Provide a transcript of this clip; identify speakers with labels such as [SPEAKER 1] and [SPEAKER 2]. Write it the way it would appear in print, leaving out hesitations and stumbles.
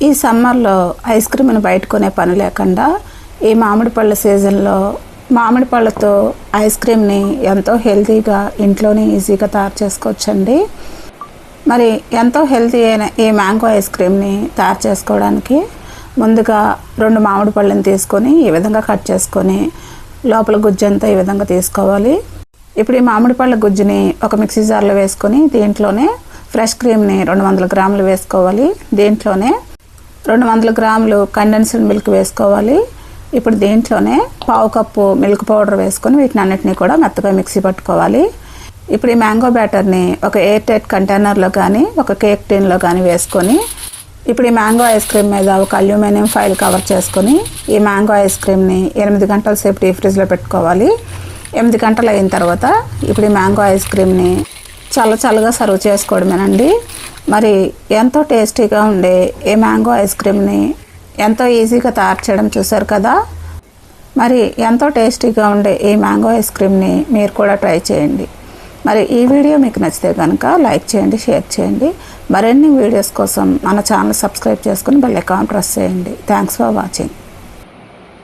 [SPEAKER 1] ఈ సమ్మర్లో ఐస్ క్రీమ్ని బయట కొనే పని లేకుండా ఈ మామిడి పళ్ళ సీజన్లో మామిడి పళ్ళతో ఐస్ క్రీమ్ని ఎంతో హెల్తీగా ఇంట్లోనే ఈజీగా తయారు చేసుకోవచ్చండి. మరి ఎంతో హెల్తీ అయిన ఈ మ్యాంగో ఐస్ క్రీమ్ని తయారు చేసుకోవడానికి ముందుగా 2 మామిడి పళ్ళని తీసుకొని ఈ విధంగా కట్ చేసుకొని లోపల గుజ్జంతా ఈ విధంగా తీసుకోవాలి. ఇప్పుడు ఈ మామిడి పళ్ళ గుజ్జుని ఒక మిక్సీ జార్లో వేసుకొని దీంట్లోనే ఫ్రెష్ క్రీమ్ని 200 గ్రాములు వేసుకోవాలి. దీంట్లోనే 200 గ్రాములు కండెన్స్డ్ మిల్క్ వేసుకోవాలి. ఇప్పుడు దీంట్లోనే 1/2 కప్పు మిల్క్ పౌడర్ వేసుకొని వీటిని అన్నిటినీ కూడా మెత్తగా మిక్సీ పట్టుకోవాలి. ఇప్పుడు ఈ మ్యాంగో బ్యాటర్ని ఒక ఎయిర్ టైట్ కంటైనర్లో కానీ ఒక కేక్ టిన్లో కానీ వేసుకొని ఇప్పుడు ఈ మ్యాంగో ఐస్ క్రీమ్ మీద ఒక అల్యూమినియం ఫాయిల్ కవర్ చేసుకొని ఈ మ్యాంగో ఐస్ క్రీమ్ని 8 గంటల సేపు డీప్ ఫ్రిడ్జ్లో పెట్టుకోవాలి. 8 గంటలు అయిన తర్వాత ఇప్పుడు ఈ మ్యాంగో ఐస్ క్రీమ్ని చల్లగా సర్వ్ చేసుకోవడమేనండి. మరి ఎంతో టేస్టీగా ఉండే ఈ మ్యాంగో ఐస్ క్రీమ్ని ఎంతో ఈజీగా తయారు చేయడం చూశారు కదా. మరి ఎంతో టేస్టీగా ఉండే ఈ మ్యాంగో ఐస్ క్రీమ్ని మీరు కూడా ట్రై చేయండి. మరి ఈ వీడియో మీకు నచ్చితే కనుక లైక్ చేయండి, షేర్ చేయండి. మరిన్ని వీడియోస్ కోసం మన ఛానల్ సబ్స్క్రైబ్ చేసుకుని బెల్ ఐకాన్ ప్రెస్ చేయండి. Thanks for watching.